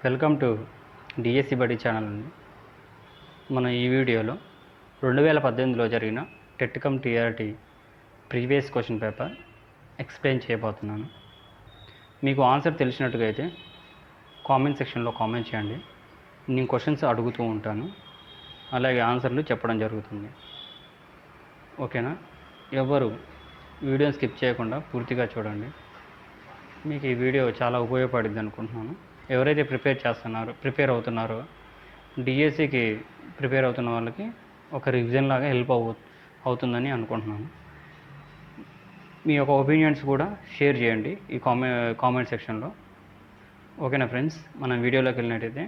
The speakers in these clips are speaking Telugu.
వెల్కమ్ టు డిఎస్సి బడి ఛానల్ అండి. మనం ఈ వీడియోలో 2018లో జరిగిన TET come TRT previous question paper explain చేయబోతున్నాను. మీకు ఆన్సర్ తెలిసినట్టుగా అయితే కామెంట్ సెక్షన్లో కామెంట్ చేయండి. నేను క్వశ్చన్స్ అడుగుతూ ఉంటాను, అలాగే ఆన్సర్లు చెప్పడం జరుగుతుంది. ఓకేనా? ఎవరు వీడియోని స్కిప్ చేయకుండా పూర్తిగా చూడండి. మీకు ఈ వీడియో చాలా ఉపయోగపడింది అనుకుంటున్నాను. ఎవరైతే ప్రిపేర్ అవుతున్నారో డిఎస్సికి ప్రిపేర్ అవుతున్న వాళ్ళకి ఒక రివిజన్ లాగా హెల్ప్ అవుతుందని అనుకుంటున్నాను. మీ యొక్క ఒపీనియన్స్ కూడా షేర్ చేయండి ఈ కామెంట్ సెక్షన్లో. ఓకేనా ఫ్రెండ్స్? మనం వీడియోలోకి వెళ్ళినట్టయితే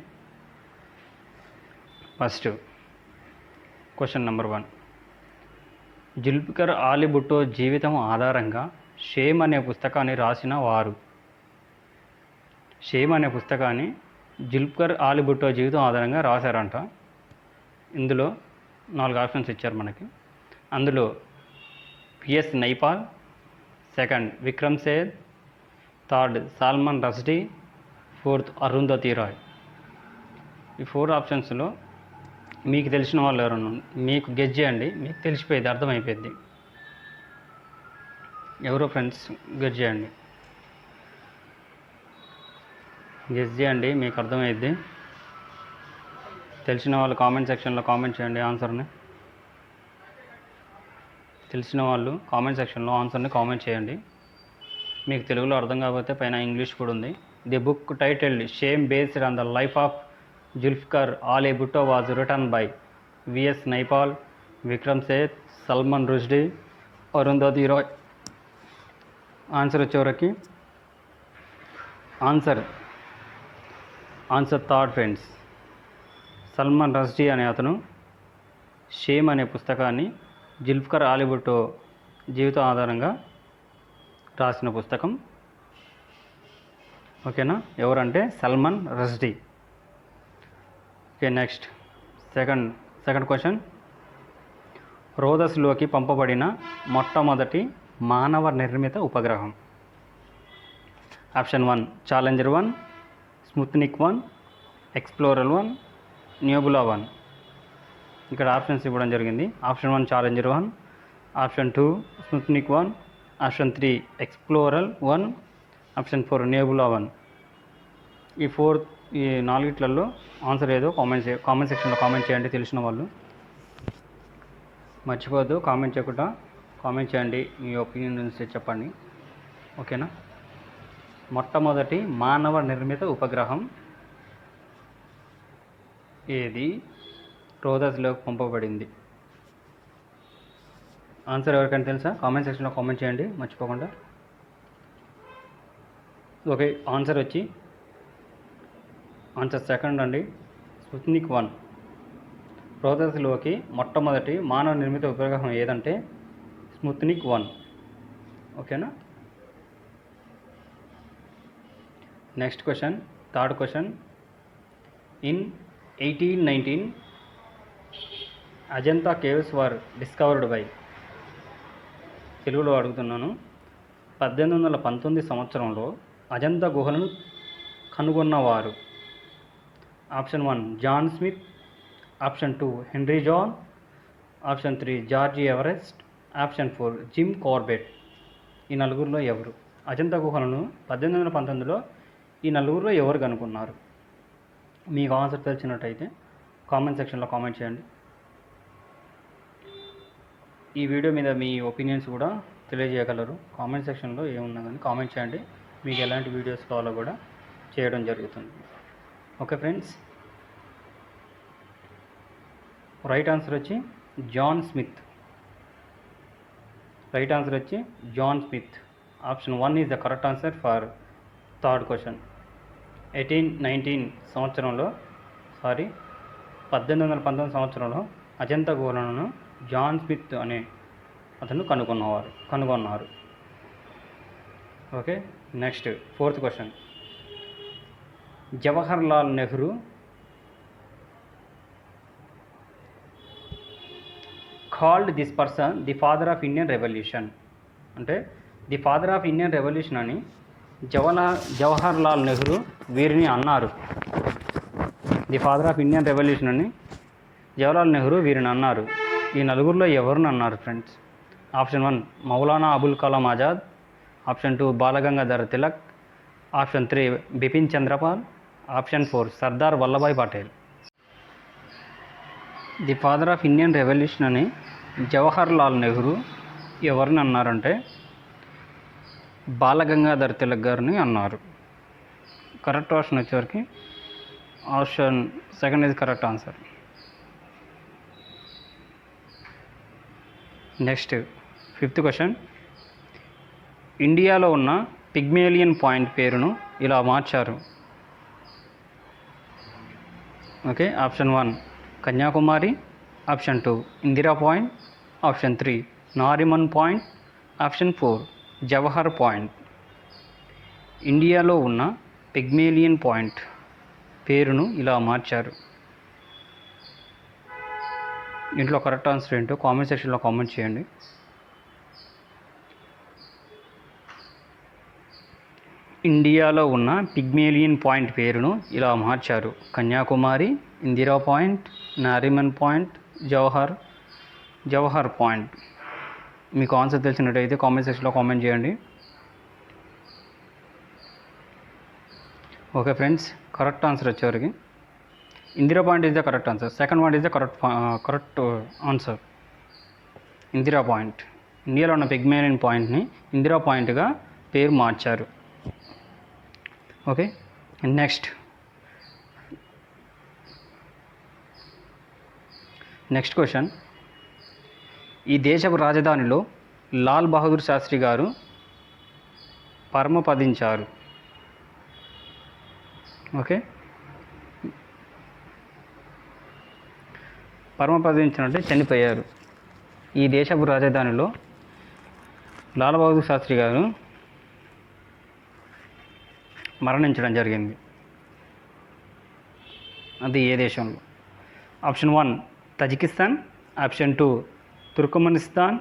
first question number 1. Zulfikar Ali Bhutto జీవితం ఆధారంగా షేమ్ అనే పుస్తకాన్ని రాసిన వారు. షేమ్ అనే పుస్తకాన్ని జుల్ఫికర్ ఆలీ భుట్టో జీవితం ఆధారంగా రాశారంట. ఇందులో 4 ఆప్షన్స్ ఇచ్చారు మనకి. అందులో P S Naipaul, second Vikram Seth, third Salman Rushdie, fourth Arundhati Roy. ఈ 4 ఆప్షన్స్లో మీకు తెలిసిన వాళ్ళు ఎవరన్నా మీకు గెస్ చేయండి. మీకు తెలిసిపోయింది, అర్థమైపోయింది. ఎవరో ఫ్రెండ్స్ గెస్ చేయండి. మీకు అర్థమైద్ది. తెలిసిన వాళ్ళు కామెంట్ సెక్షన్లో కామెంట్ చేయండి ఆన్సర్ని. తెలిసిన వాళ్ళు కామెంట్ సెక్షన్లో ఆన్సర్ని కామెంట్ చేయండి. మీకు తెలుగులో అర్థం కాకపోతే పైన ఇంగ్లీష్ కూడా ఉంది. The book titled shame based on the life of Zulfikar Ali Bhutto was written by V S Naipaul, Vikram Seth, Salman Rushdie, Arundhati Roy. Answer వచ్చేవరకు answer third friends. Salman Rushdie అనే అతను షేమ్ అనే పుస్తకాన్ని జుల్ఫికర్ ఆలీ భుట్టో జీవితం ఆధారంగా రాసిన పుస్తకం. ఓకేనా? ఎవరంటే Salman Rushdie. Okay, next second question. రోదస్లోకి పంపబడిన మొట్టమొదటి మానవ నిర్మిత ఉపగ్రహం. Option 1 challenger 1, Sputnik 1, explorer 1, nebula 1. ఇక్కడ ఆప్షన్స్ ఇవ్వడం జరిగింది. Option 1 challenger 1, option 2 Sputnik 1, option 3 explorer 1, option 4 nebula 1. ఈ 4 ఆన్సర్ ఏదో కామెంట్ సెక్షన్లో కామెంట్ చేయండి. తెలిసిన వాళ్ళు మర్చిపోవద్దు, కామెంట్ చేయకుండా కామెంట్ చేయండి. మీ ఒపీనియన్స్ చెప్పండి. ఓకేనా? మొట్టమొదటి మానవ నిర్మిత ఉపగ్రహం ఏది రోదస్లోకి పంపబడింది? ఆన్సర్ ఎవరికైనా తెలుసా? కామెంట్ సెక్షన్లో కామెంట్ చేయండి మర్చిపోకుండా. ఓకే, ఆన్సర్ సెకండ్ అండి, స్పుత్నిక్ 1. రోదస్లోకి మొట్టమొదటి మానవ నిర్మిత ఉపగ్రహం ఏదంటే స్పుత్నిక్ 1. ఓకేనా? Next question, third question. In 1819 Ajanta caves were discovered by. తెలుగులో అడుగుతున్నాను. 1819 సంవత్సరంలో అజంతా గుహలను కనుగొన్నవారు. Option 1 John Smith, option 2 Henry John, option 3 George Everest, option 4 Jim Corbett. ఈ నలుగురిలో ఎవరు? అజంతా గుహలను 1819లో ఈ నలుగురిలో ఎవరు కనుక్కున్నారు? మీకు ఆన్సర్ తెలిసినట్టయితే కామెంట్ సెక్షన్లో కామెంట్ చేయండి. ఈ వీడియో మీద మీ ఒపీనియన్స్ కూడా తెలియజేయగలరు. కామెంట్ సెక్షన్లో ఏమున్నా కానీ కామెంట్ చేయండి. మీకు ఎలాంటి వీడియోస్ కావాలో కూడా చేయడం జరుగుతుంది. Okay friends, right answer John Smith. Option 1 is the correct answer for third question. 1819 సంవత్సరంలో అజంతా గుహలను జాన్ స్మిత్ అనే అతను కనుగొన్నారు. Okay, next fourth question. Jawahar Lal Nehru called this person the father of Indian revolution. అంటే the father of Indian revolution అని జవహర్ లాల్ నెహ్రూ వీరిని అన్నారు. The father of Indian revolution అని జవహర్లాల్ నెహ్రూ వీరిని అన్నారు. ఈ నలుగురిలో ఎవరిని అన్నారు friends? Option 1 Maulana Abul Kalam Azad, option 2 Balagangadhara Tilak, option 3 Bipin Chanderpaul, option 4 Sardar Vallabhbhai Patel. The father of Indian revolution అని జవహర్లాల్ నెహ్రూ ఎవరిని అన్నారంటే బాలగంగాధర్ తిలక్ గారిని అన్నారు. కరెక్ట్ ఆప్షన్ వచ్చేవరకు option 2 is correct answer. Next 5th question. ఇండియాలో ఉన్న పిగ్మేలియన్ పాయింట్ పేరును ఇలా మార్చారు. Okay, option 1 Kanyakumari, option 2 Indira point, option 3 Nariman point, option 4 Jawahar point. ఇండియాలో ఉన్న పిగ్మేలియన్ పాయింట్ పేరును ఇలా మార్చారు. ఇంట్లో కరెక్ట్ ఆన్సర్ ఏంటో కామెంట్ సెక్షన్లో కామెంట్ చేయండి. ఇండియాలో ఉన్న పిగ్మేలియన్ పాయింట్ పేరును ఇలా మార్చారు. Kanyakumari, Indira point, Nariman point, Jawahar point. మీకు ఆన్సర్ తెలిసినట్టయితే కామెంట్ సెక్షన్లో కామెంట్ చేయండి. ఓకే ఫ్రెండ్స్, కరెక్ట్ ఆన్సర్ వచ్చేవరకు Indira point is the correct answer. Second one is the correct answer. Indira point, ఇండియాలో ఉన్న పిగ్మేలియన్ పాయింట్ని ఇందిరా పాయింట్గా పేరు మార్చారు. Okay, next question. ఈ దేశపు రాజధానిలో లాల్ బహదూర్ శాస్త్రి గారు పరమపదించారు. ఓకే, పరమపదించినట్టే చనిపోయారు. ఈ దేశపు రాజధానిలో లాల్ బహదూర్ శాస్త్రి గారు మరణించడం జరిగింది. అది ఏ దేశంలో? Option 1 Tajikistan, option 2 Turkmenistan,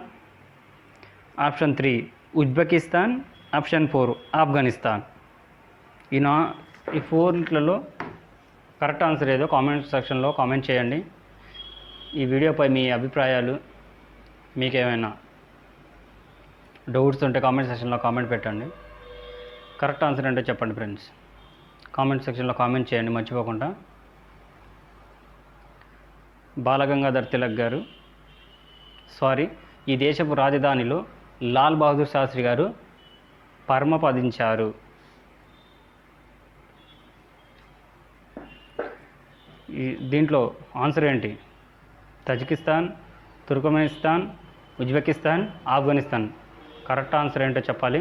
option 3 Uzbekistan, option 4 Afghanistan. ఈ 4లలో కరెక్ట్ ఆన్సర్ ఏదో కామెంట్ సెక్షన్లో కామెంట్ చేయండి. ఈ వీడియోపై మీ అభిప్రాయాలు, మీకేమైనా డౌట్స్ ఉంటే కామెంట్ సెక్షన్లో కామెంట్ పెట్టండి. కరెక్ట్ ఆన్సర్ అంటే చెప్పండి ఫ్రెండ్స్. కామెంట్ సెక్షన్లో కామెంట్ చేయండి మర్చిపోకుండా. బాలగంగాధర్ తిలక్ గారు ఈ దేశపు రాజధానిలో లాల్ బహదూర్ శాస్త్రి గారు పరమపదించారు. దీంట్లో ఆన్సర్ ఏంటి? Tajikistan, Turkmenistan, Uzbekistan, Afghanistan. Correct answer ఏంటో చెప్పాలి.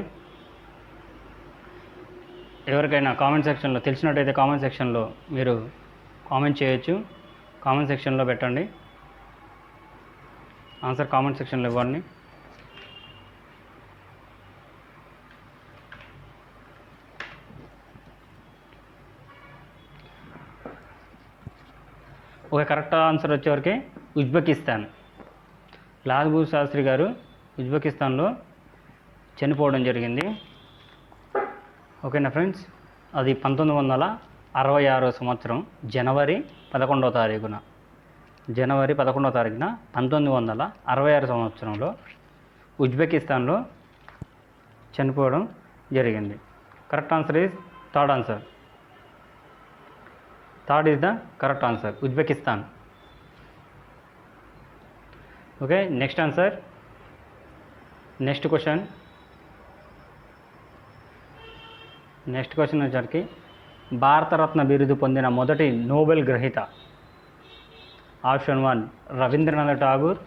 ఎవరికైనా కామెంట్ సెక్షన్లో తెలిసినట్టయితే కామెంట్ సెక్షన్లో మీరు కామెంట్ చేయొచ్చు. కామెంట్ సెక్షన్లో పెట్టండి. ఆన్సర్ కామెంట్ సెక్షన్లో ఇవ్వండి. ఒక కరెక్ట్ ఆన్సర్ వచ్చేవరకు ఉజ్బెకిస్తాన్. లాల్ బహదూర్ శాస్త్రి గారు ఉజ్బెకిస్తాన్లో చనిపోవడం జరిగింది. ఓకేనా ఫ్రెండ్స్, అది 1966 సంవత్సరం జనవరి 11వ తారీఖున 1966 సంవత్సరంలో ఉజ్బెకిస్తాన్లో చనిపోవడం జరిగింది. Correct answer is third answer. Third is the correct answer, Uzbekistan. Okay, next answer. Next question వచ్చరికి భారతరత్న బిరుదు పొందిన మొదటి నోబెల్ గ్రహీత. Option 1 Rabindranath Tagore,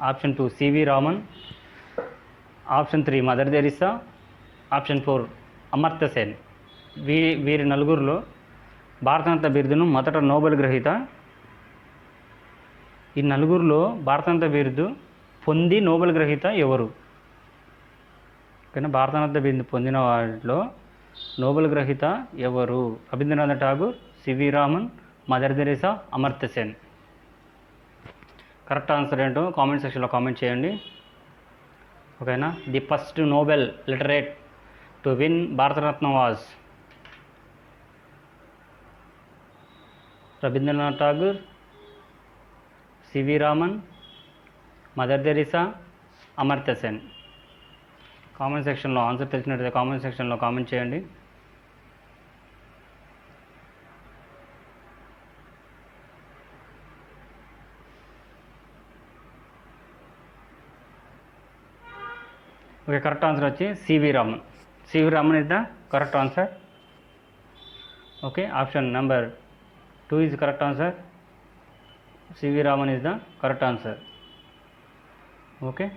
option 2 C V Raman, option 3 Mother Teresa, option 4 Amartya Sen. వీరి నలుగురిలో భారతరత్న బిరుదును మొదట నోబెల్ గ్రహీత. ఈ నలుగురిలో భారతరత్న బిరుదు పొంది నోబెల్ గ్రహీత ఎవరు? కానీ భారతరత్న బిరుదు పొందిన వాటిలో నోబెల్ గ్రహీత ఎవరు? Rabindranath Tagore, C V Raman, Mother Teresa, Amartya Sen. Correct answer ఏంటో కామెంట్ సెక్షన్లో కామెంట్ చేయండి. ఓకేనా. The first Nobel literate to win Bharat Ratna was Rabindranath Tagore, C V Raman, Mother Teresa, Amartya Sen. Comment సెక్షన్లో ఆన్సర్ తెలిసినట్లయితే కామెంట్ సెక్షన్లో కామెంట్ చేయండి. ఓకే, కరెక్ట్ ఆన్సర్ వచ్చి C V Raman. C V Raman is the correct answer. Okay, option number 2 is the correct answer. C.V. Raman is the correct answer. Okay,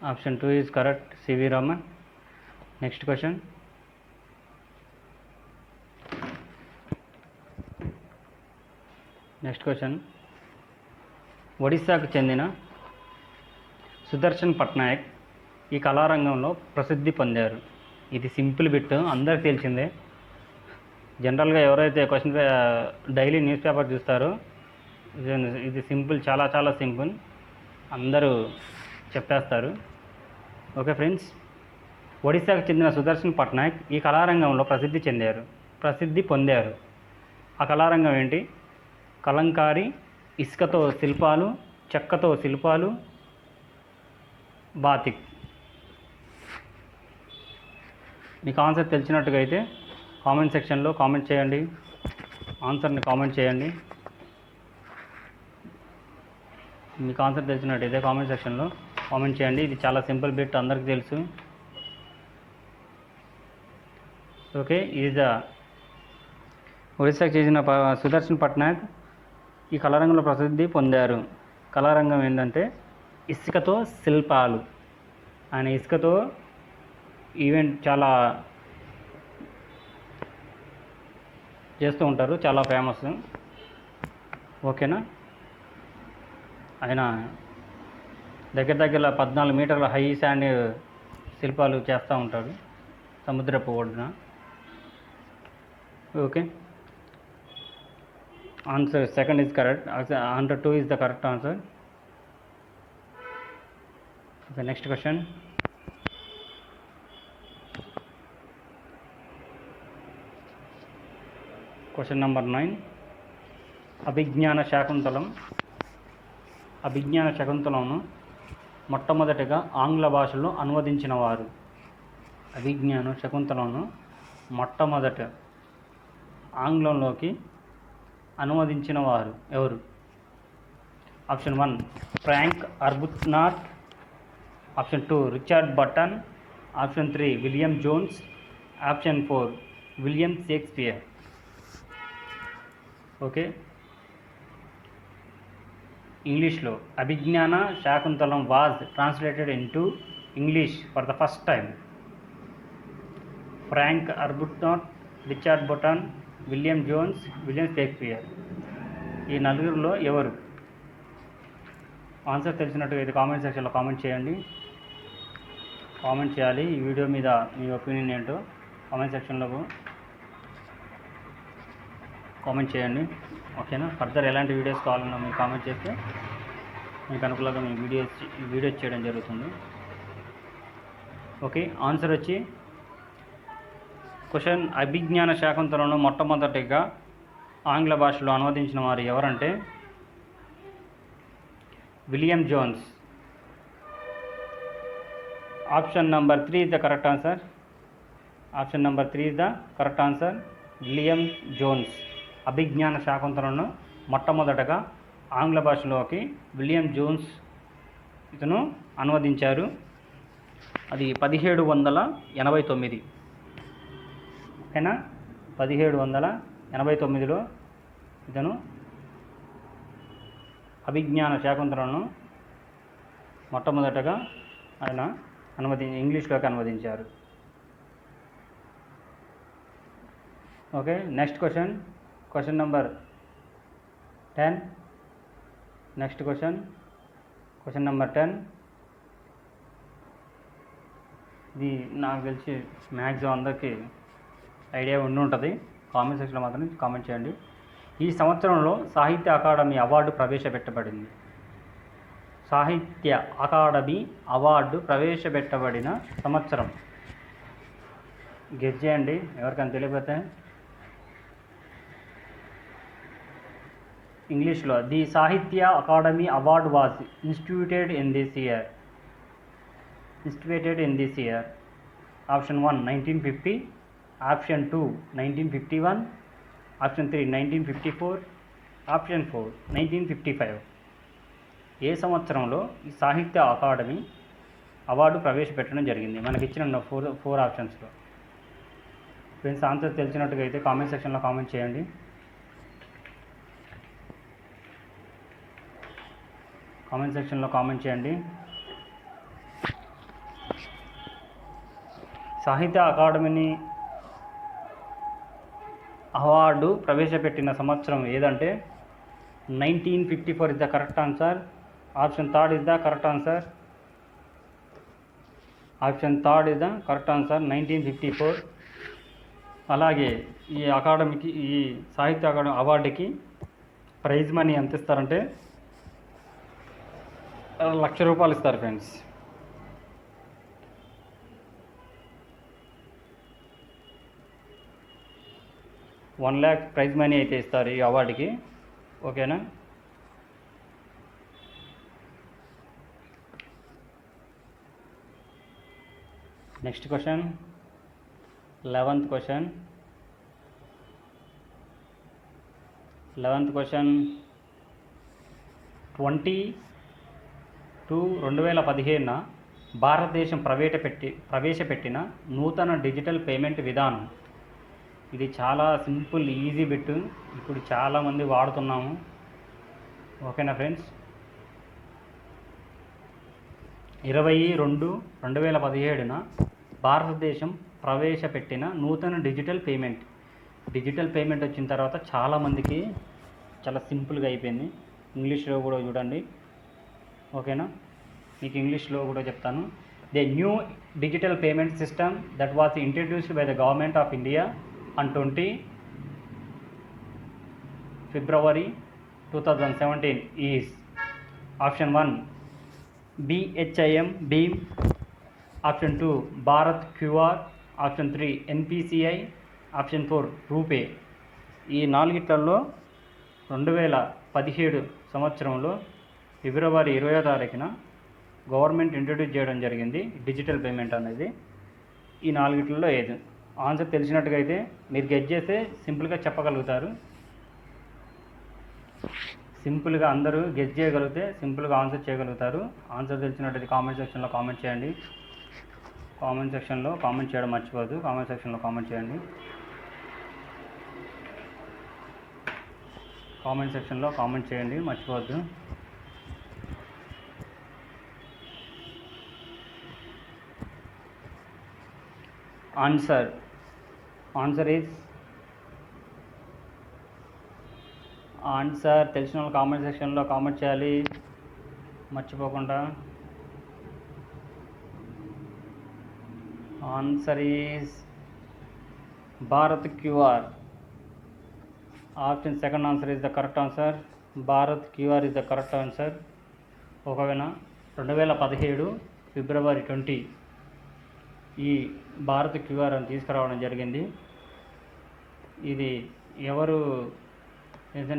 option 2 is correct, C.V. Raman. Next question. ఒడిశాకు చెందిన సుదర్శన్ పట్నాయక్ ఈ కళారంగంలో ప్రసిద్ధి పొందారు. ఇది సింపుల్ బిట్, అందరికి తెలిసిందే. జనరల్గా ఎవరైతే క్వశ్చన్ డైలీ న్యూస్ పేపర్ చూస్తారో ఇది సింపుల్, చాలా చాలా సింపుల్, అందరూ చెప్పేస్తారు. ఓకే ఫ్రెండ్స్, ఒడిశాకు చెందిన సుదర్శన్ పట్నాయక్ ఈ కళారంగంలో ప్రసిద్ధి పొందారు. ఆ కళారంగం ఏంటి? కలంకారీ, ఇసుకతో శిల్పాలు, చెక్కతో శిల్పాలు, బాతిక్. మీకు ఆన్సర్ తెలిసినట్టుగా అయితే కామెంట్ సెక్షన్లో కామెంట్ చేయండి, ఆన్సర్ని కామెంట్ చేయండి. మీకు ఆన్సర్ తెలిసినట్టయితే కామెంట్ సెక్షన్లో కామెంట్ చేయండి. ఇది చాలా సింపుల్ బిట్, అందరికీ తెలుసు. ఓకే, ఇది ఒడిశాకు చేసిన సుదర్శన్ పట్నాయక్ ఈ కళారంగంలో ప్రసిద్ధి పొందారు. కళారంగం ఏంటంటే ఇసుకతో శిల్పాలు. ఆయన ఇసుకతో ఈవెంట్ చాలా చేస్తూ ఉంటారు, చాలా ఫేమస్. ఓకేనా, ఆయన దగ్గర 14 మీటర్ల హై శాండ్ శిల్పాలు చేస్తూ ఉంటారు సముద్రపు ఒడ్డున. Okay, answer second is correct, answer 2 is the correct answer. Okay, next question. Question number 9. అభిజ్ఞాన శాకుంతలంను మొట్టమొదటిగా ఆంగ్ల భాషలో అనువదించిన వారు. అభిజ్ఞాన శాకుంతలంను మొట్టమొదట ఆంగ్లంలోకి అనువదించిన వారు ఎవరు? Option 1 Frank Arbuthnot, option 2 Richard Burton, option 3 William Jones, option 4 William Shakespeare. Okay, ఇంగ్లీష్లో Abhijnana Shakuntalam was translated into English for the first time. Frank Arbuthnot, Richard Burton, William Jones, William Shakespeare. ఈ నలుగురిలో ఎవరు? ఆన్సర్ తెలిసినట్టుగా అయితే కామెంట్ సెక్షన్లో కామెంట్ చేయండి, కామెంట్ చేయాలి. ఈ వీడియో మీద మీ ఒపీనియన్ ఏంటో కామెంట్ సెక్షన్లో కామెంట్ చేయండి. ఓకేనా, ఫర్దర్ ఎలాంటి వీడియోస్ కావాలన్నా మీరు కామెంట్ చేస్తే మీకు అనుకూలంగా మీ వీడియోస్ చేయడం జరుగుతుంది. ఓకే, ఆన్సర్ వచ్చి క్వశ్చన్ అభిజ్ఞాన శాకుంతలంను మొట్టమొదటిగా ఆంగ్ల భాషలో అనువదించిన వారు ఎవరంటే William Jones. Option number 3 is the correct answer. Option number 3 is the correct answer. William Jones Abhijnana శాకుంతలంను మొట్టమొదటగా ఆంగ్ల భాషలోకి విలియం జోన్స్ ఇతను అనువదించారు. అది 1789. ఓకేనా, 1789లో ఇతను అభిజ్ఞాన శాకుంతలంను మొట్టమొదటగా ఆయన ఇంగ్లీష్లోకి అనువదించారు. Okay, next question number 10. Next question number 10. ఇది నాకు తెలిసి మ్యాక్సిమం అందరికీ ఐడియా ఉంటుంది. కామెంట్ సెక్షన్లో మాత్రం కామెంట్ చేయండి. ఈ సంవత్సరంలో సాహిత్య అకాడమీ అవార్డు ప్రవేశపెట్టబడింది. సాహిత్య అకాడమీ అవార్డు ప్రవేశపెట్టబడిన సంవత్సరం గెస్ చేయండి, ఎవరికైనా తెలియకపోతే. ఇంగ్లీష్లో ది సాహిత్య academy award was ఇన్స్టిట్యూటెడ్ in this year. Option 1 1950, option 2 1951, option 3 1954, option 4 1955. ఏ సంవత్సరంలో ఈ సాహిత్య అకాడమీ అవార్డు ప్రవేశపెట్టడం జరిగింది? మనకి ఇచ్చిన ఫోర్ ఆప్షన్స్లో. ఫ్రెండ్స్, ఆన్సర్ తెలిసినట్టుగా అయితే కామెంట్ సెక్షన్లో కామెంట్ చేయండి. సాహిత్య అకాడమీని అవార్డు ప్రవేశపెట్టిన సంవత్సరం ఏదంటే 1954 is the correct answer. Option 3 is the correct answer. 1954. అలాగే ఈ అకాడమీకి, ఈ సాహిత్య అకాడమీ అవార్డుకి ప్రైజ్ మనీ ఎంత ఇస్తారంటే ₹1,00,000 ఇస్తారు ఫ్రెండ్స్. ₹1,00,000 ప్రైజ్ మనీ అయితే ఇస్తారు ఈ అవార్డుకి. ఓకేనా? Next question, 11th question. 20/2017 భారతదేశం ప్రవేశపెట్టిన నూతన డిజిటల్ పేమెంట్ విధానం. ఇది చాలా సింపుల్, ఈజీ బిట్. ఇప్పుడు చాలామంది వాడుతున్నాము. ఓకేనా ఫ్రెండ్స్? 20/2/2017 భారతదేశం ప్రవేశపెట్టిన నూతన డిజిటల్ పేమెంట్ వచ్చిన తర్వాత చాలామందికి చాలా సింపుల్గా అయిపోయింది. ఇంగ్లీష్లో కూడా చూడండి. ఓకేనా? మీకు ఇంగ్లీష్లో కూడా చెప్తాను. The new digital payment system that was introduced by the government of India on 20 February 2017 is option 1 BHIM BHIM, option 2 Bharat QR, option 3 NPCI, option 4 RuPay. ఈ నాలుగిట్లలో 2017 సంవత్సరంలో ఫిబ్రవరి 20వ తారీఖున గవర్నమెంట్ ఇంట్రడ్యూస్ చేయడం జరిగింది డిజిటల్ పేమెంట్ అనేది. ఈ నాలుగిట్లలో ఏది? ఆన్సర్ తెలిసినట్టుగా అయితే మీరు గెస్ చేస్తే సింపుల్గా చెప్పగలుగుతారు. సింపుల్గా అందరూ గెస్ చేయగలిగితే సింపుల్గా ఆన్సర్ చేయగలుగుతారు. ఆన్సర్ తెలిసినట్టయితే కామెంట్ సెక్షన్లో కామెంట్ చేయండి. కామెంట్ సెక్షన్లో కామెంట్ చేయడం మర్చిపోవద్దు. కామెంట్ సెక్షన్లో కామెంట్ చేయండి. కామెంట్ సెక్షన్లో కామెంట్ చేయండి, మర్చిపోవద్దు. ఆన్సర్ తెలిసిన వాళ్ళు కామెంట్ సెక్షన్లో కామెంట్ చేయాలి మర్చిపోకుండా. Answer is Bharat QR. Option second answer is the correct answer. Bharat QR is the correct answer. ఒకవేళ 2017 ఫిబ్రవరి 20 ఈ భారత్ క్యూఆర్ అని తీసుకురావడం జరిగింది. ఇది ఎవరు?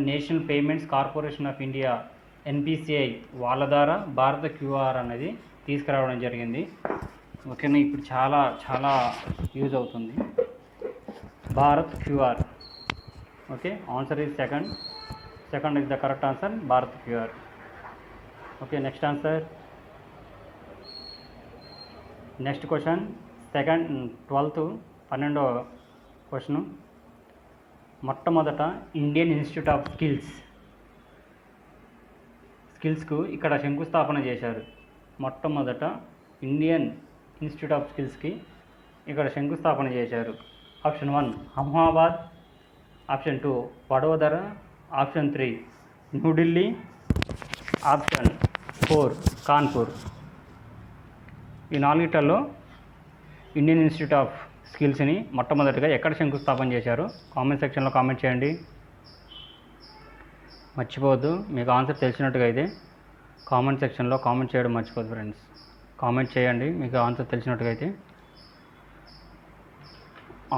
National payments corporation of India NPCI వాళ్ళ ద్వారా భారత క్యూఆర్ అనేది తీసుకురావడం జరిగింది. ఓకేనా? ఇప్పుడు చాలా చాలా యూజ్ అవుతుంది Bharat QR. Okay, answer is second is the correct answer, Bharat QR. Okay, next answer. Next question 12వ క్వశ్చన్. మొట్టమొదట ఇండియన్ ఇన్స్టిట్యూట్ ఆఫ్ స్కిల్స్కు ఇక్కడ శంకుస్థాపన చేశారు. మొట్టమొదట ఇండియన్ ఇన్స్టిట్యూట్ ఆఫ్ స్కిల్స్కి ఇక్కడ శంకుస్థాపన చేశారు. Option 1 Ahmedabad, option 2 Vadodara, option 3 New Delhi, option 4 Kanpur. ఈ నాలుగిట్లలో ఇండియన్ ఇన్స్టిట్యూట్ ఆఫ్ స్కిల్స్ని మొట్టమొదటిగా ఎక్కడ శంకుస్థాపన చేశారో కామెంట్ సెక్షన్లో కామెంట్ చేయండి. మర్చిపోవద్దు. మీకు ఆన్సర్ తెలిసినట్టుగా అయితే కామెంట్ సెక్షన్లో కామెంట్ చేయడం మర్చిపోద్దు ఫ్రెండ్స్. కామెంట్ చేయండి మీకు ఆన్సర్ తెలిసినట్టుగా అయితే.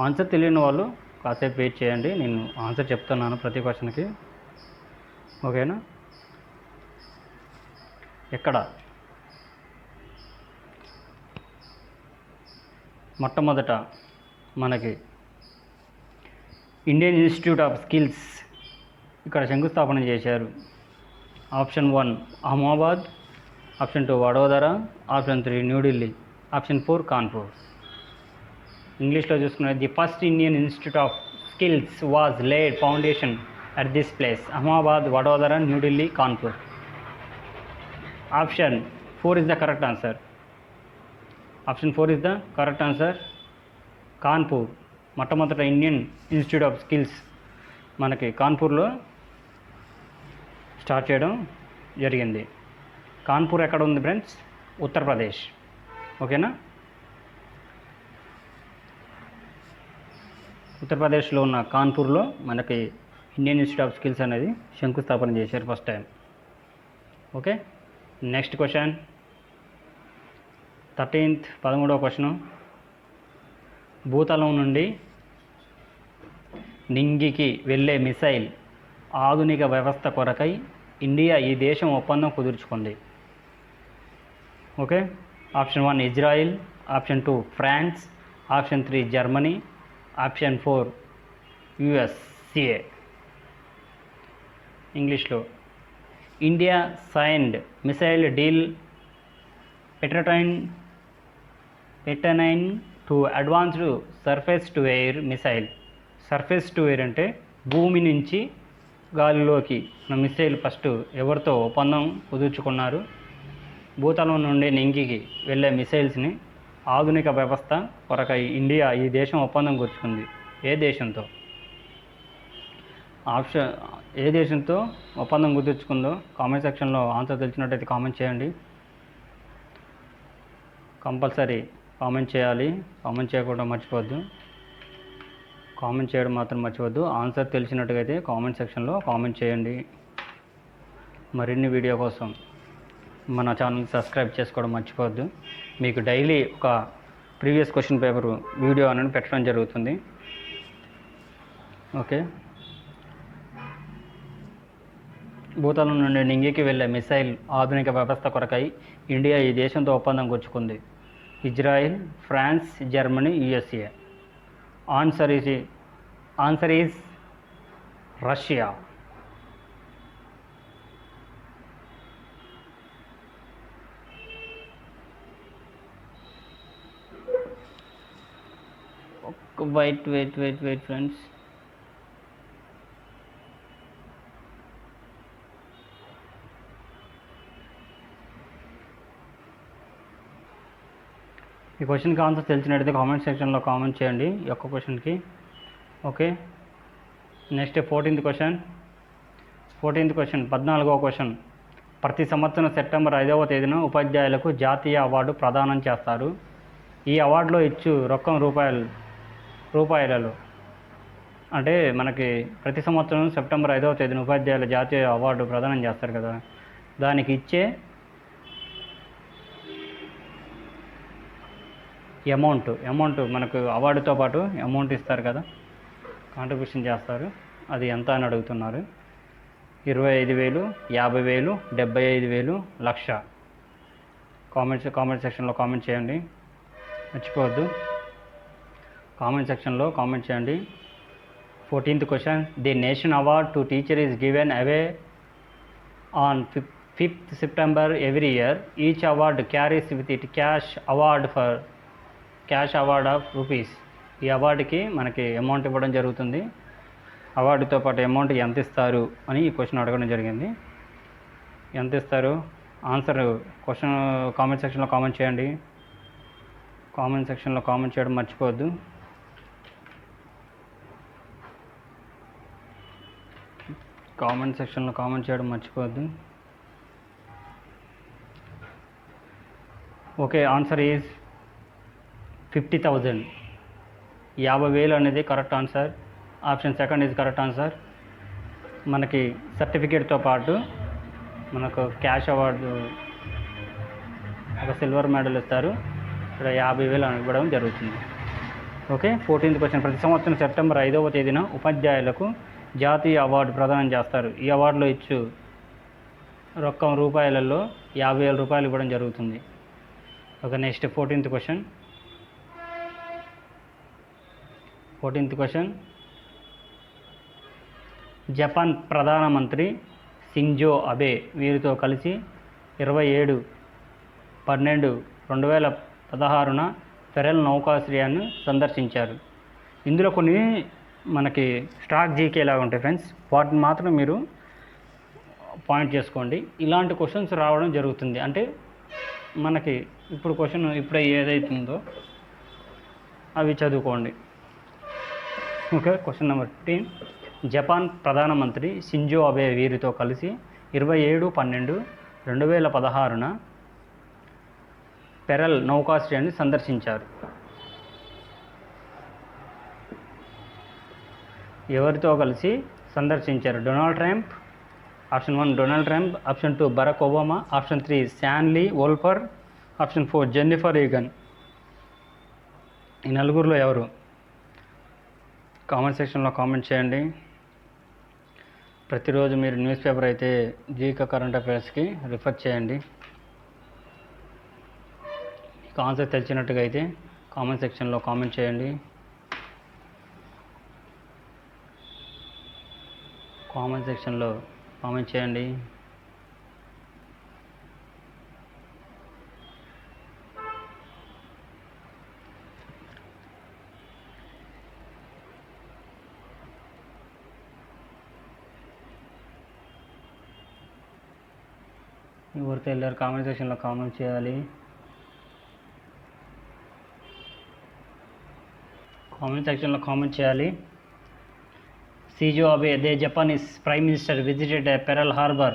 ఆన్సర్ తెలియని వాళ్ళు కాసేపు వెయిట్ చేయండి, నేను ఆన్సర్ చెప్తున్నాను ప్రతి క్వశ్చన్కి. ఓకేనా. ఇక్కడ మొట్టమొదట మనకి ఇండియన్ ఇన్స్టిట్యూట్ ఆఫ్ స్కిల్స్ ఇక్కడ శంకుస్థాపన చేశారు. Option 1 Ahmedabad, option 2 Vadodara, option 3 New Delhi, option 4 Kanpur. ఇంగ్లీష్లో చూసుకున్నది the first Indian institute of skills was laid foundation at this place. Ahmedabad, Vadodara, New Delhi, Kanpur. Option 4 is the correct answer. Option 4 is the correct answer. Kanpur మొట్టమొదట ఇండియన్ ఇన్స్టిట్యూట్ ఆఫ్ స్కిల్స్ మనకి కాన్పూర్లో స్టార్ట్ చేయడం జరిగింది. కాన్పూర్ ఎక్కడ ఉంది ఫ్రెండ్స్? ఉత్తరప్రదేశ్. ఓకేనా. ఉత్తరప్రదేశ్లో ఉన్న కాన్పూర్లో మనకి ఇండియన్ ఇన్స్టిట్యూట్ ఆఫ్ స్కిల్స్ అనేది శంకుస్థాపన చేశారు first time. Okay. Next question 13వ క్వశ్చన్. భూతలం నుండి నింగికి వెళ్ళే మిసైల్ ఆధునిక వ్యవస్థ కొరకై ఇండియా ఈ దేశం ఒప్పందం కుదుర్చుకుంది. Okay. Option 1 Israel, option 2 France, option 3 Germany, option 4 USA. ఇంగ్లీష్లో India signed missile deal pertaining to advanced surface to air missile. Surface to air అంటే భూమి నుంచి గాలిలోకి మిసైల్ ఫస్ట్ ఎవరితో ఒప్పందం కుదుర్చుకున్నారు? భూతలం నుండి నింగికి వెళ్ళే మిసైల్స్ని ఆధునిక వ్యవస్థ కొరకై ఇండియా ఈ దేశం ఒప్పందం కుదుర్చుకుంది. ఏ దేశంతో? ఏ దేశంతో ఒప్పందం కుదుర్చుకుందో కామెంట్ సెక్షన్లో ఆన్సర్ తెలిసినట్టయితే కామెంట్ చేయండి. కంపల్సరీ కామెంట్ చేయాలి. కామెంట్ చేయకుండా మర్చిపోవద్దు. కామెంట్ చేయడం మాత్రం మర్చిపోవద్దు. ఆన్సర్ తెలిసినట్టుగైతే కామెంట్ సెక్షన్లో కామెంట్ చేయండి. మరిన్ని వీడియో కోసం మన ఛానల్ని సబ్స్క్రైబ్ చేసుకోవడం మర్చిపోవద్దు. మీకు డైలీ ఒక ప్రీవియస్ క్వశ్చన్ పేపర్ వీడియో అనేది పెట్టడం జరుగుతుంది. ఓకే. భూతలం నుండి నింగికి వెళ్ళే మిసైల్ ఆధునిక వ్యవస్థ కొరకై ఇండియా ఈ దేశంతో ఒప్పందం కుదుర్చుకుంది. Israel, France, Germany, USA. Answer is Russia. Wait friends. ఈ క్వశ్చన్కి ఆన్సర్ తెలిసినట్టయితే కామెంట్ సెక్షన్లో కామెంట్ చేయండి ఈ ఒక్క క్వశ్చన్కి. ఓకే. Next 14th question. 14వ క్వశ్చన్. ప్రతి సంవత్సరం సెప్టెంబర్ 5వ తేదీన ఉపాధ్యాయులకు జాతీయ అవార్డు ప్రదానం చేస్తారు. ఈ అవార్డులో ఇచ్చు రొక్కం రూపాయలలో అంటే మనకి ప్రతి సంవత్సరం సెప్టెంబర్ 5వ తేదీన ఉపాధ్యాయుల జాతీయ అవార్డు ప్రదానం చేస్తారు కదా, దానికి ఇచ్చే అమౌంట్ మనకు అవార్డుతో పాటు అమౌంట్ ఇస్తారు కదా, కాంట్రిబ్యూషన్ చేస్తారు. అది ఎంత అని అడుగుతున్నారు. 25,000, 50,000, 75,000, 1,00,000. కామెంట్ సెక్షన్లో కామెంట్ చేయండి, మర్చిపోవద్దు. కామెంట్ సెక్షన్లో కామెంట్ చేయండి. 14th question. The national award to teacher is given away on 5th September every year. Each award carries with it cash award of rupees. ఈ అవార్డుకి మనకి అమౌంట్ ఇవ్వడం జరుగుతుంది. అవార్డుతో పాటు అమౌంట్ ఎంత ఇస్తారు అని ఈ క్వశ్చన్ అడగడం జరిగింది. ఎంత ఇస్తారు? ఆన్సర్ క్వశ్చన్ కామెంట్ సెక్షన్లో కామెంట్ చేయండి. కామెంట్ సెక్షన్లో కామెంట్ చేయడం మర్చిపోవద్దు. కామెంట్ సెక్షన్లో కామెంట్ చేయడం మర్చిపోవద్దు. ఓకే. Answer is 50,000. 50,000 అనేది correct answer. Option second is correct answer. మనకి సర్టిఫికేట్తో పాటు మనకు క్యాష్ అవార్డు, ఒక సిల్వర్ మెడల్ ఇస్తారు. ఇక్కడ 50,000 ఇవ్వడం జరుగుతుంది. ఓకే. 14th question. ప్రతి సంవత్సరం సెప్టెంబర్ 5వ తేదీన ఉపాధ్యాయులకు జాతీయ అవార్డు ప్రదానం చేస్తారు. ఈ అవార్డులో ఇచ్చు రొక్కం రూపాయలలో 50,000 రూపాయలు ఇవ్వడం జరుగుతుంది. Okay, next 14th question. Japan ప్రధానమంత్రి షింజో అబే వీరితో కలిసి 27/12/2016న పెరెల్ నౌకాశ్రయాన్ని సందర్శించారు. ఇందులో కొన్ని మనకి స్టాక్ జీకే లాగా ఉంటాయి ఫ్రెండ్స్, వాటిని మాత్రం మీరు పాయింట్ చేసుకోండి. ఇలాంటి క్వశ్చన్స్ రావడం జరుగుతుంది. అంటే మనకి ఇప్పుడు క్వశ్చన్ ఇప్పుడే ఏదైతుందో అవి చదువుకోండి. Okay, question number 15. జపాన్ ప్రధానమంత్రి షింజో అబే వీరితో కలిసి 27/12/2016న పెరెల్ నౌకాశ్రయాన్ని సందర్శించారు. ఎవరితో కలిసి సందర్శించారు? Donald Trump, option 1 Donald Trump, option 2 Barack Obama, option 3 శాన్లీ వోల్ఫర్, ఆప్షన్ 4 జెన్నిఫర్ ఈగన్. ఈ నలుగురిలో ఎవరు? కామెంట్ సెక్షన్లో కామెంట్ చేయండి. ప్రతిరోజు మీరు న్యూస్ పేపర్ అయితే జీకే కరెంట్ అఫైర్స్కి రిఫర్ చేయండి. ఆన్సర్ తెలిసినట్టుగా అయితే కామెంట్ సెక్షన్లో కామెంట్ చేయండి. ఎవరితో వెళ్ళారు కామెంట్ సెక్షన్లో కామెంట్ చేయాలి. Shinzo Abe, the Japanese Prime Minister, visited Pearl Harbor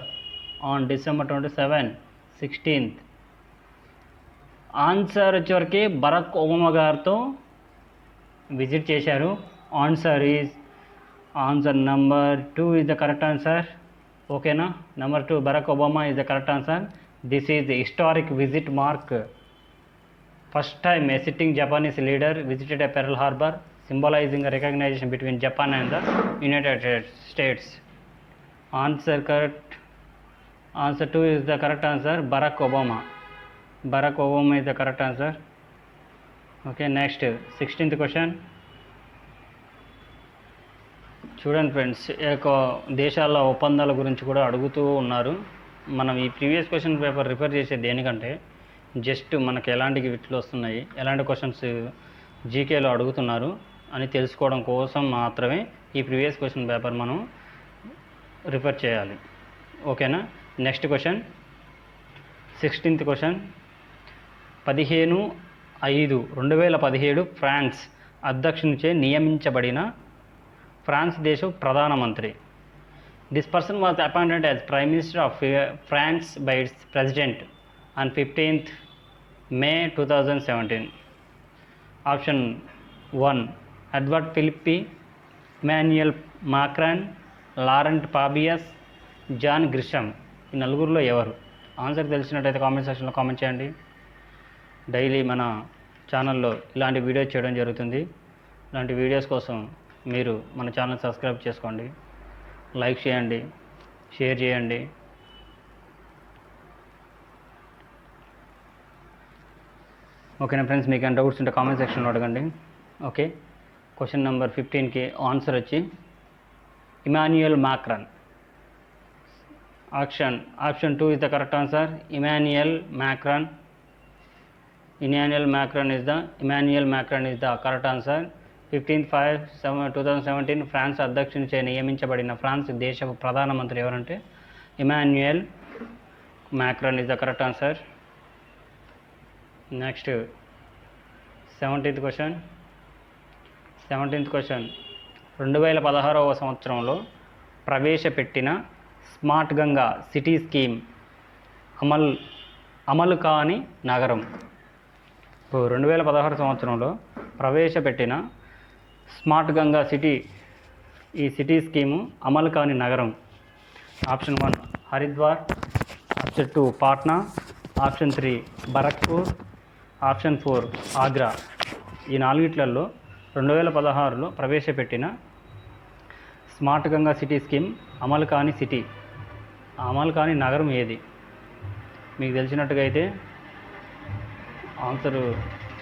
on December 27, 16th. Answer వచ్చేవరకు బరాక్ ఒబామా గారితో విజిట్ చేశారు. Answer number 2 is the correct answer. ఓకేనా, number 2 Barack Obama is the correct answer. This is the historic visit mark. First time a sitting Japanese leader visited a Pearl Harbor, symbolizing a recognition between Japan and the United States. Answer 2 is the correct answer. Barack Obama is the correct answer. Okay, next 16th question. చూడండి ఫ్రెండ్స్, దేశాల ఒప్పందాల గురించి కూడా అడుగుతూ ఉన్నారు. మనం ఈ ప్రీవియస్ క్వశ్చన్ పేపర్ రిఫర్ చేసేది దేనికంటే జస్ట్ మనకు ఎలాంటి వీటిలో వస్తున్నాయి, ఎలాంటి క్వశ్చన్స్ జీకేలో అడుగుతున్నారు అని తెలుసుకోవడం కోసం మాత్రమే ఈ ప్రీవియస్ క్వశ్చన్ పేపర్ మనం రిఫర్ చేయాలి. ఓకేనా, next question 16th question. 15/5/2017 France అధ్యక్షునిచే నియమించబడిన ఫ్రాన్స్ దేశ ప్రధానమంత్రి. This person was appointed as prime minister of France by its president on 15th May 2017. Option 1 Edward Philippe, Emmanuel Macron, Laurent Fabius, John Grisham. ఈ నలుగురిలో ఎవరు? ఆన్సర్ తెలిసినట్టయితే కామెంట్ సెక్షన్లో కామెంట్ చేయండి. డైలీ మన ఛానల్లో ఇలాంటి వీడియోస్ చేయడం జరుగుతుంది. ఇలాంటి వీడియోస్ కోసం మీరు మన ఛానల్ సబ్స్క్రైబ్ చేసుకోండి, లైక్ చేయండి, షేర్ చేయండి. ఓకేనా ఫ్రెండ్స్, మీకు ఏమైనా డౌట్స్ ఉంటే కామెంట్ సెక్షన్లో అడగండి. ఓకే, క్వశ్చన్ నెంబర్ 15కి ఆన్సర్ వచ్చి Emmanuel Macron. Option 2 is the correct answer. Emmanuel Macron is the correct answer. 15/5/2017 France అధ్యక్షునిచే నియమించబడిన ఫ్రాన్స్ దేశ ప్రధానమంత్రి ఎవరంటే Emmanuel Macron is the correct answer. Next 17th question. 2016వ సంవత్సరంలో ప్రవేశపెట్టిన స్మార్ట్ గంగా సిటీ స్కీమ్ అమలు కాని నగరం. 2016 సంవత్సరంలో ప్రవేశపెట్టిన స్మార్ట్ గంగా ఈ సిటీ స్కీము అమలు కాని నగరం. Option 1 Haridwar, option 2 Patna, option 3 Barrackpore, option 4 Agra. ఈ నాలుగిట్లలో 2016లో ప్రవేశపెట్టిన స్మార్ట్ గంగా సిటీ స్కీమ్ అమలు కాని సిటీ, అమలు కాని నగరం ఏది? మీకు తెలిసినట్టుగా అయితే ఆన్సర్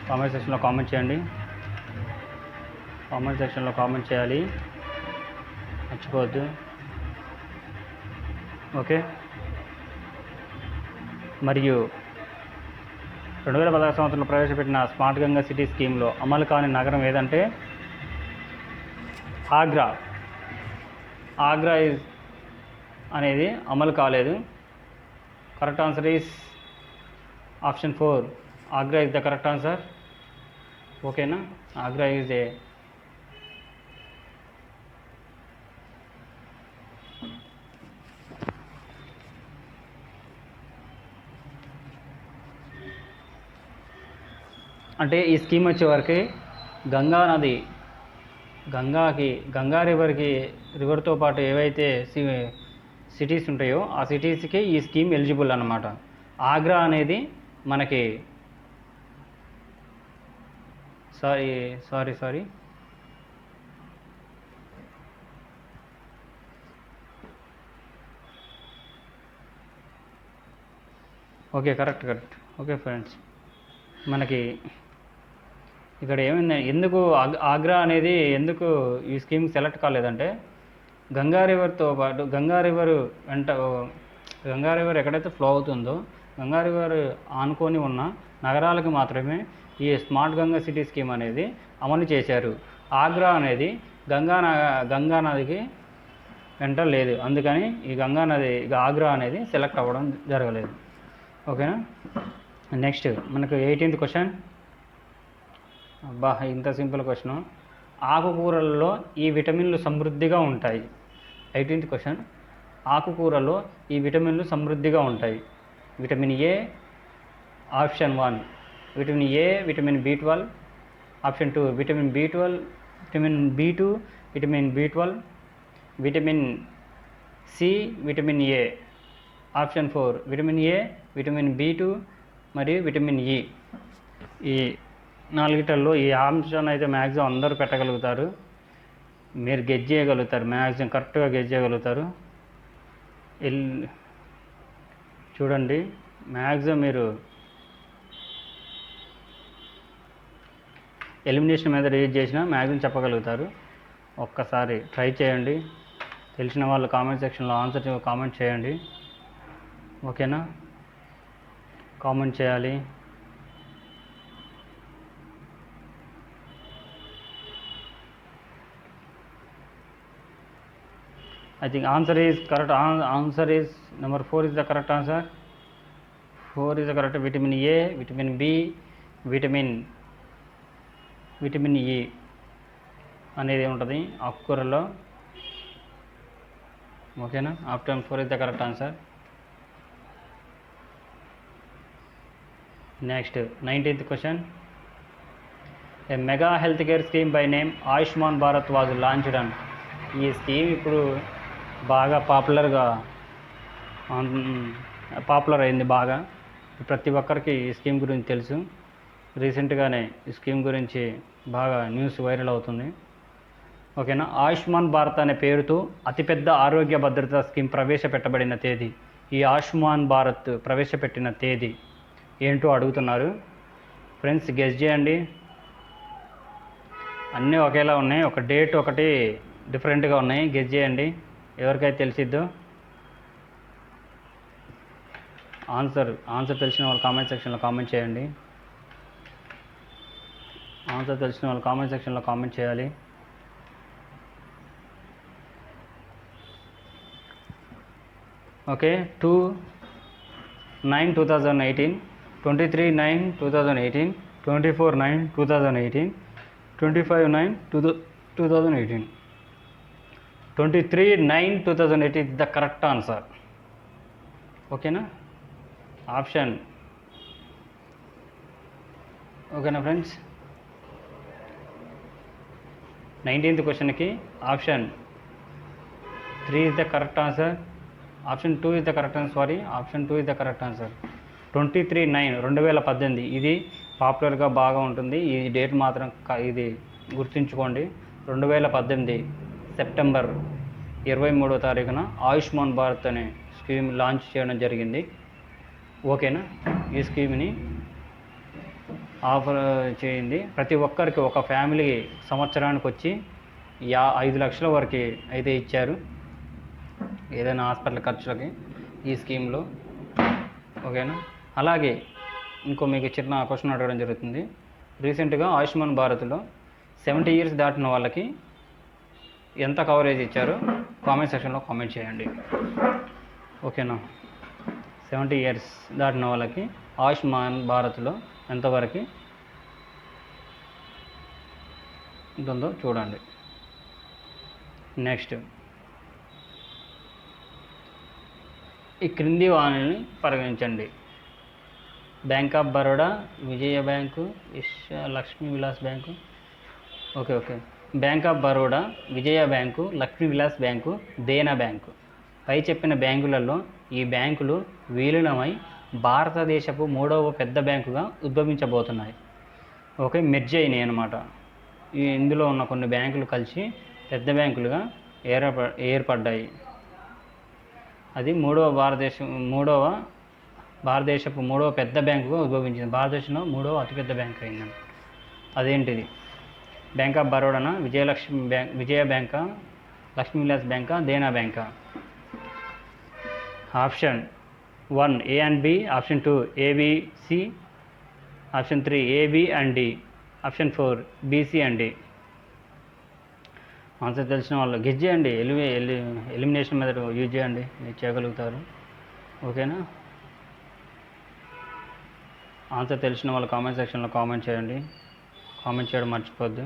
కామెంట్ సెక్షన్లో కామెంట్ చేయండి. కామెంట్ సెక్షన్లో కామెంట్ చేయాలి, మర్చిపోవద్దు. ఓకే. మరియు 2016 సంవత్సరంలో ప్రవేశపెట్టిన స్మార్ట్ గంగా సిటీ స్కీమ్లో అమలు కాని నగరం ఏదంటే ఆగ్రా. ఆగ్రా అనేది అమలు కాలేదు. Correct answer is option 4. Agra is the correct answer. ఓకేనా? ఆగ్రా ఈజ్ ఏ అంటే ఈ స్కీమ్ వచ్చేవరకు గంగా నది, గంగా రివర్తో పాటు ఏవైతే సిటీస్ ఉంటాయో ఆ సిటీస్కి ఈ స్కీమ్ ఎలిజిబుల్ అన్నమాట. ఆగ్రా అనేది మనకి sorry okay, correct. Okay friends, మనకి ఇక్కడ ఏమైంది, ఎందుకు ఆగ్రా అనేది ఎందుకు ఈ స్కీమ్ సెలెక్ట్ కాలేదంటే గంగా రివర్తో పాటు గంగా రివర్ ఎక్కడైతే ఫ్లో అవుతుందో గంగా రివర్ ఆనుకొని ఉన్న నగరాలకు మాత్రమే ఈ స్మార్ట్ గంగా సిటీ స్కీమ్ అనేది అమలు చేశారు. ఆగ్రా అనేది గంగా నదికి వెంట లేదు, అందుకని ఈ ఆగ్రా అనేది సెలెక్ట్ అవ్వడం జరగలేదు. ఓకేనా? నెక్స్ట్ మనకు 18th క్వశ్చన్. ఇంత సింపుల్ క్వశ్చన్. ఆకుకూరలలో ఈ విటమిన్లు సమృద్ధిగా ఉంటాయి. 18th question. ఆకుకూరలో ఈ విటమిన్లు సమృద్ధిగా ఉంటాయి. Vitamin A option 1 vitamin A, vitamin B12. Option 2 vitamin B12, vitamin B2, vitamin B12, vitamin C, vitamin A. Option 4 vitamin A, vitamin B2 మరియు విటమిన్ ఈ. ఈ 4 ఈ ఆప్షన్ అయితే మ్యాక్సిమం అందరూ పెట్టగలుగుతారు. మీరు గెస్ చేయగలుగుతారు, మ్యాక్సిమం కరెక్ట్గా గెస్ చేయగలుగుతారు. చూడండి, మ్యాక్సిమం మీరు ఎలిమినేషన్ మీద రీడ్ చేసినా మ్యాక్సిమం చెప్పగలుగుతారు. ఒక్కసారి ట్రై చేయండి. తెలిసిన వాళ్ళు కామెంట్ సెక్షన్లో ఆన్సర్ కామెంట్ చేయండి. ఓకేనా? కామెంట్ చేయాలి. I think answer is correct. Answer is number 4 is the correct answer. 4 is the correct. Vitamin A, vitamin B, vitamin E అనేది ఉంటుంది ఆకుకూరలో. ఓకేనా? Option 4 is the correct answer. Next 19th question. A mega healthcare scheme by name Ayushman Bharat was launched on. ఈ స్కీమ్ ఇప్పుడు బాగా పాపులర్ అయింది. బాగా ప్రతి ఒక్కరికి ఈ స్కీమ్ గురించి తెలుసు. రీసెంట్గానే ఈ స్కీమ్ గురించి బాగా న్యూస్ వైరల్ అవుతుంది. ఓకేనా? ఆయుష్మాన్ భారత్ అనే పేరుతో అతిపెద్ద ఆరోగ్య భద్రతా స్కీమ్ ప్రవేశపెట్టబడిన తేదీ. ఈ ఆయుష్మాన్ భారత్ ప్రవేశపెట్టిన తేదీ ఏంటో అడుగుతున్నారు. ఫ్రెండ్స్ గెస్ చేయండి. అన్నీ ఒకేలా ఉన్నాయి, ఒక డేట్ ఒకటి డిఫరెంట్గా ఉన్నాయి. గెస్ చేయండి, ఎవరికైతే తెలిసిద్దో. ఆన్సర్ తెలిసిన వాళ్ళు కామెంట్ సెక్షన్లో కామెంట్ చేయండి. ఆన్సర్ తెలిసిన వాళ్ళు కామెంట్ సెక్షన్లో కామెంట్ చేయాలి. Okay. 2/9/2018, 23/9/2018, 24/9/2018, 25/9/2018. 23/9/2018 is the correct answer. ఓకేనా? ఆప్షన్ ఓకేనా ఫ్రెండ్స్? 19th క్వశ్చన్కి option 3 is the correct answer. Option 2 is the correct answer. Option 2 is the correct answer. 23/9/2018 ఇది పాపులర్గా బాగా ఉంటుంది. ఈ డేట్ మాత్రం ఇది గుర్తుంచుకోండి. 2018 సెప్టెంబర్ 23వ తారీఖున ఆయుష్మాన్ భారత్ అనే స్కీమ్ లాంచ్ చేయడం జరిగింది. ఓకేనా, ఈ స్కీమ్ని ఆఫర్ చేయింది. ప్రతి ఒక్కరికి ఒక ఫ్యామిలీ సంవత్సరానికి వచ్చి 5 లక్షల వరకు అయితే ఇచ్చారు ఏదైనా హాస్పిటల్ ఖర్చులకి ఈ స్కీమ్లో. ఓకేనా, అలాగే ఇంకో మీకు చిన్న క్వశ్చన్ అడగడం జరుగుతుంది. రీసెంట్గా ఆయుష్మాన్ భారత్లో 70 ఇయర్స్ దాటిన వాళ్ళకి ఎంత కవరేజ్ ఇచ్చారో కామెంట్ సెక్షన్లో కామెంట్ చేయండి. ఓకేనా, 70 ఇయర్స్ దాటిన వాళ్ళకి ఆయుష్మాన్ భారత్లో ఎంతవరకు ఉంటుందో చూడండి. నెక్స్ట్, ఈ క్రింది వాణిని పరిగణించండి. Bank of Baroda, Vijaya bank, Lakshmi Vilas bank. Okay, bank of Baroda, Vijaya bank, Lakshmi Vilas bank, Dena bank. పై చెప్పిన బ్యాంకులలో ఈ బ్యాంకులు విలీనమై భారతదేశపు 3వ పెద్ద బ్యాంకుగా ఉద్భవించబోతున్నాయి. ఓకే, మెర్జ్ అయినాయి అన్నమాట. ఇందులో ఉన్న కొన్ని బ్యాంకులు కలిసి పెద్ద బ్యాంకులుగా ఏర్పడ్డాయి. అది భారతదేశపు 3వ పెద్ద బ్యాంకుగా ఉద్భవించింది. భారతదేశంలో 3వ అతిపెద్ద బ్యాంక్ అయిందండి. అదేంటిది? బ్యాంక్ ఆఫ్ బరోడానా, విజయ బ్యాంకా, లక్ష్మీ విలాస్ బ్యాంకా, దేనా బ్యాంకా? Option 1 A and B, option 2 ABC, option 3 AB and D, option 4 BC and D. Answer తెలిసిన వాళ్ళు గెస్ చేయండి. ఎలిమినేషన్ మెథడ్ యూజ్ చేయండి, మీరు చేయగలుగుతారు. ఓకేనా, ఆన్సర్ తెలిసిన వాళ్ళు కామెంట్ సెక్షన్లో కామెంట్ చేయండి. కామెంట్ చేయడం మర్చిపోద్దు.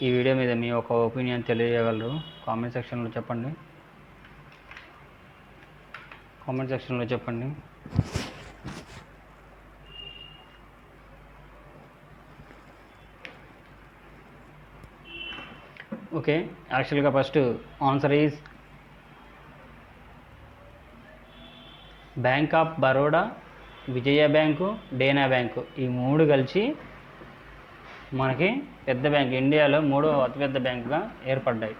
ఈ వీడియో మీద మీ ఒక ఒపీనియన్ తెలియజేయగలరు. కామెంట్ సెక్షన్లో చెప్పండి. ఓకే, యాక్చువల్గా first answer is bank of Baroda, Vijaya bank, Dena bank. ఈ 3 కలిసి మనకి పెద్ద బ్యాంక్, ఇండియాలో 3వ అతిపెద్ద బ్యాంకుగా ఏర్పడ్డాయి.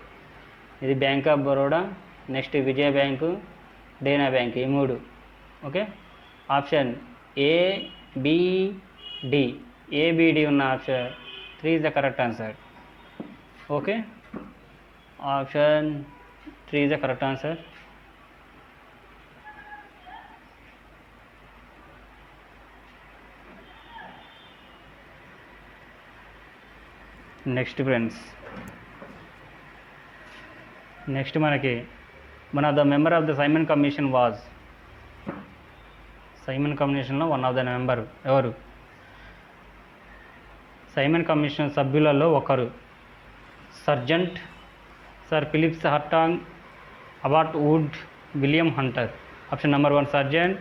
ఇది bank of Baroda, next Vijaya bank, Dena bank, ఈ 3. ఓకే, ఆప్షన్ ABD ఉన్న option 3 is the correct answer. Okay, option 3 is the correct answer. Next friends, next మనకి one of the member of the Simon commission was. Simon కమిషన్లో వన్ ఆఫ్ ద మెంబర్ ఎవరు? సైమన్ కమిషన్ సభ్యులలో ఒకరు Sargent sir Philips Hartog, Abbott Wood, William Hunter. Option number 1 Sargent,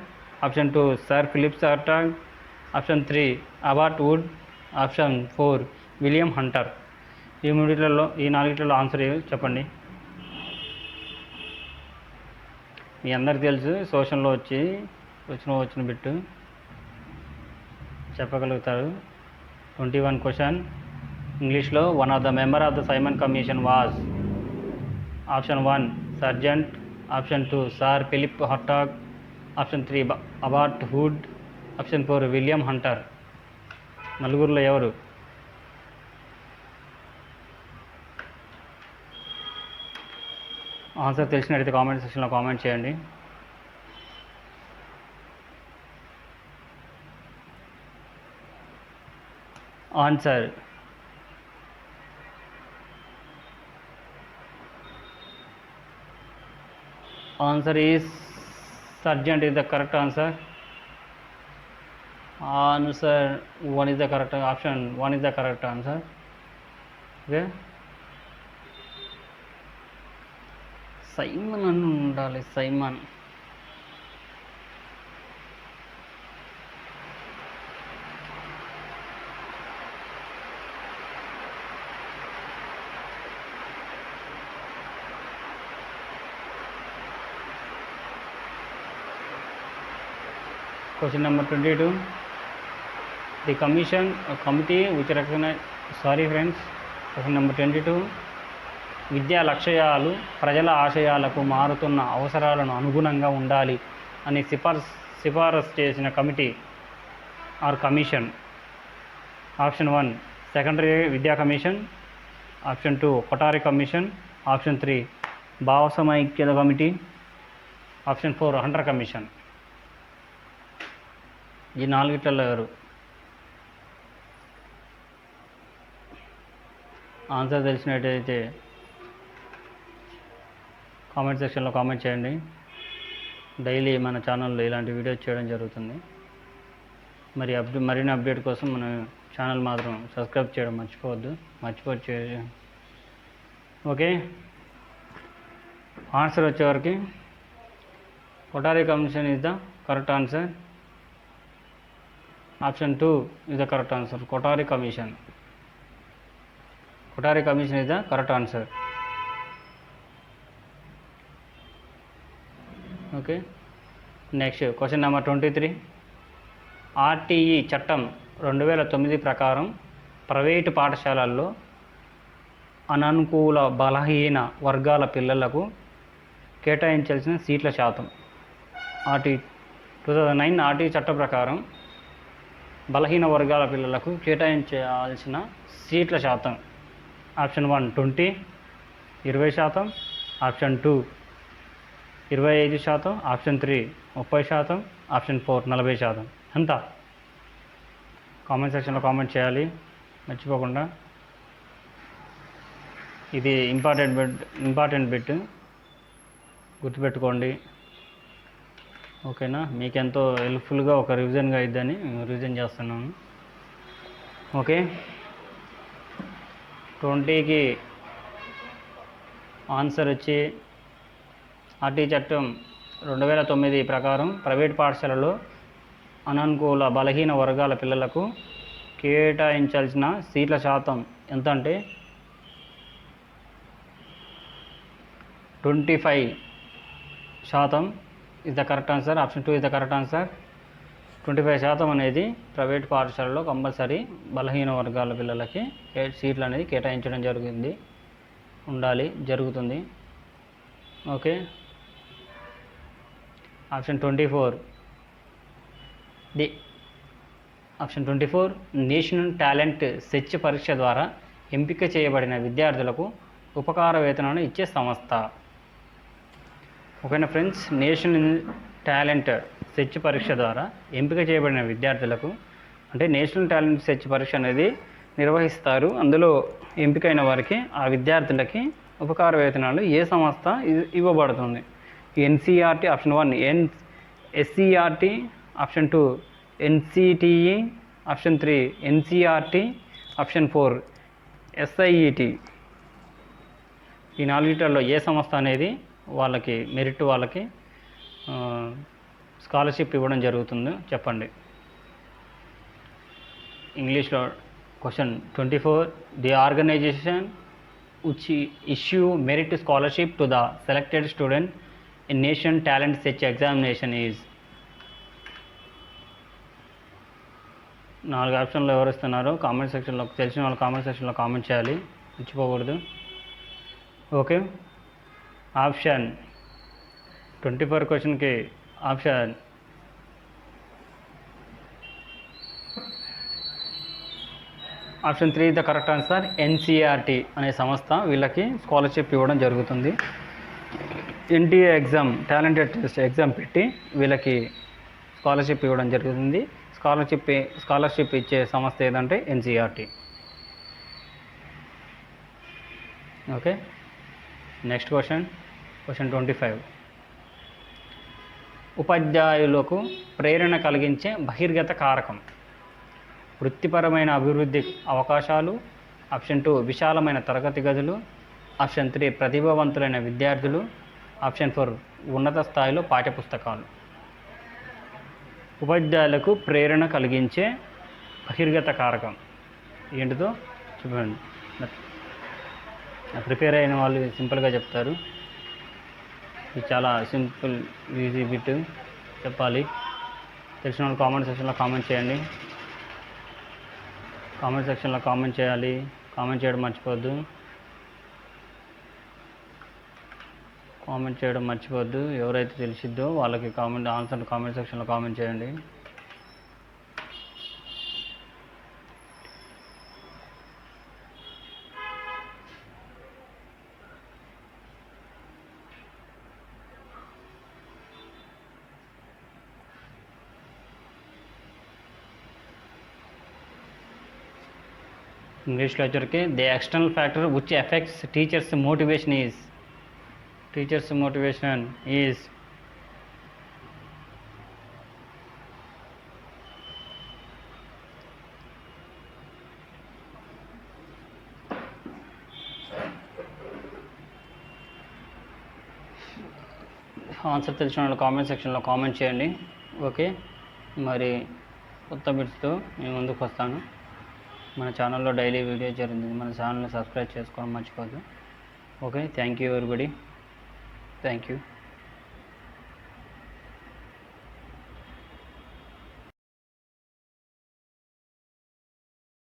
option 2 sir Philips Hartog, option 3 Abbott Wood, option 4 William Hunter. ఈ 4 ఆన్సర్ చెప్పండి. మీ అందరికి తెలుసు, సోషల్లో వచ్చిన బిట్టు చెప్పగలుగుతారు. 21 క్వశ్చన్ ఇంగ్లీష్లో. One of the member of the Simon commission was. Option 1 Sargent, option 2 sir Philip Hartog, option 3 Abbott Wood, option 4 William Hunter. నలుగురిలో ఎవరు? ఆన్సర్ తెలిసినట్టయితే కామెంట్ సెక్షన్లో కామెంట్ చేయండి. Answer is Sargent is the correct answer. Answer 1 is the correct. Option 1 is the correct answer. Okay. Simon అని ఉండాలి. Simon. Question number 22. The committee which recognize. Sorry friends. Question number 22. విద్యా లక్ష్యాలు ప్రజల ఆశయాలకు మారుతున్న అవసరాలను అనుగుణంగా ఉండాలి అని సిఫారసు చేసిన committee or commission. Option 1 secondary విద్యా commission, option 2 Kothari commission, option 3 భావ సమైక్యత కమిటీ, ఆప్షన్ 4 హంటర్ కమిషన్. ఈ నాలుగిట్లలో ఎవరు? ఆన్సర్ తెలిసినట్టయితే కామెంట్ సెక్షన్లో కామెంట్ చేయండి. డైలీ మన ఛానల్లో ఇలాంటి వీడియోస్ చేయడం జరుగుతుంది. మరిన్ని అప్డేట్ కోసం మన ఛానల్ మాత్రం సబ్స్క్రైబ్ చేయడం మర్చిపోవద్దు. ఓకే, ఆన్సర్ వచ్చేవరకు Kothari commission is the correct answer. Option 2 is the correct answer. Kothari commission is the correct answer. Okay, next question number 23. RTE చట్టం 2009 ప్రకారం ప్రైవేటు పాఠశాలల్లో అననుకూల బలహీన వర్గాల పిల్లలకు కేటాయించాల్సిన సీట్ల శాతం. 2009 ఆర్టీఈ చట్టం ప్రకారం బలహీన వర్గాల పిల్లలకు కేటాయించాల్సిన సీట్ల శాతం. Option 1 20%, option 2 25%, option 3 30%, option 4 40%. ఎంత? కామెంట్ సెక్షన్లో కామెంట్ చేయాలి మర్చిపోకుండా. ఇది ఇంపార్టెంట్ బిట్ గుర్తుపెట్టుకోండి. ఓకేనా? మీకెంతో హెల్ప్ఫుల్గా ఒక రివిజన్గా అయిద్దని రివిజన్ చేస్తున్నాను. ఓకే, 20కి ఆన్సర్ వచ్చి ఆర్టీ చట్టం 2009 ప్రకారం ప్రైవేట్ పాఠశాలలో అననుకూల బలహీన వర్గాల పిల్లలకు కేటాయించాల్సిన సీట్ల శాతం ఎంత అంటే 25% is the correct answer. Option 2 is the correct answer. 25% అనేది ప్రైవేట్ పాఠశాలలో కంపల్సరీ బలహీన వర్గాల పిల్లలకి సీట్లు అనేది కేటాయించడం జరుగుతుంది. Okay, option 24 national talent search పరీక్ష ద్వారా ఎంపిక చేయబడిన విద్యార్థులకు ఉపకార వేతనాన్ని ఇచ్చే సంస్థ. ఓకేనా ఫ్రెండ్స్? నేషనల్ టాలెంట్ సెర్చ్ పరీక్ష ద్వారా ఎంపిక చేయబడిన విద్యార్థులకు అంటే నేషనల్ టాలెంట్ సెర్చ్ పరీక్ష అనేది నిర్వహిస్తారు. అందులో ఎంపికైన వారికి ఆ విద్యార్థులకి ఉపకార వేతనాలు ఏ సంస్థ ఇవ్వబడుతుంది? NCERT option 1, SCERT option 2, NCTE option 3, NCERT option 4, SIET. ఈ నాలుగిట్లలో ఏ సంస్థ అనేది వాళ్ళకి మెరిట్ వాళ్ళకి స్కాలర్షిప్ ఇవ్వడం జరుగుతుందో చెప్పండి. ఇంగ్లీష్లో question 24. The organization which issue merit scholarship to the selected student in nation talent search examination is. 4 ఆప్షన్లు ఎవరు ఇస్తున్నారో కామెంట్ సెక్షన్లో తెలిసిన వాళ్ళు కామెంట్ సెక్షన్లో కామెంట్ చేయాలి మర్చిపోకూడదు. ఓకే, ఆప్షన్ 24 క్వశ్చన్కి option option 3 the correct answer. NCERT అనే సంస్థ వీళ్ళకి స్కాలర్షిప్ ఇవ్వడం జరుగుతుంది. NTA exam talented test exam పెట్టి వీళ్ళకి స్కాలర్షిప్ ఇవ్వడం జరుగుతుంది. స్కాలర్షిప్ ఇచ్చే సంస్థ ఏదంటే ఎన్సీఆర్టీ. Okay, next question 25. ఉపాధ్యాయులకు ప్రేరణ కలిగించే బహిర్గత కారకం. వృత్తిపరమైన అభివృద్ధి అవకాశాలు, ఆప్షన్ 2 విశాలమైన తరగతి గదులు, ఆప్షన్ 3 ప్రతిభావంతులైన విద్యార్థులు, ఆప్షన్ 4 ఉన్నత స్థాయిలో పాఠ్యపుస్తకాలు. ఉపాధ్యాయులకు ప్రేరణ కలిగించే బహిర్గత కారకం ఏంటిదో చూడండి. ప్రిపేర్ అయిన వాళ్ళు సింపుల్గా చెప్తారు. ఇది చాలా సింపుల్ ఈజీ బిట్ చెప్పాలి. తెలిసిన వాళ్ళు కామెంట్ సెక్షన్లో కామెంట్ చేయండి. కామెంట్ సెక్షన్లో కామెంట్ చేయాలి. కామెంట్ చేయడం మర్చిపోవద్దు. కామెంట్ చేయడం మర్చిపోవద్దు. ఎవరైతే తెలిసిద్దో వాళ్ళకి ఆన్సర్ కామెంట్ సెక్షన్లో కామెంట్ చేయండి. ఇంగ్లీష్లో వచ్చరికి the external factor which effects teachers motivation is answer తెలిసిన వాళ్ళు కామెంట్ సెక్షన్లో కామెంట్ చేయండి. ఓకే, మరి కొత్త బిట్స్తో నేను ముందుకు వస్తాను. మన ఛానల్లో డైలీ వీడియో జరుగుతుంది. మన ఛానల్ని సబ్స్క్రైబ్ చేసుకోవడం మర్చిపోద్దు. Okay, thank you everybody. Thank you.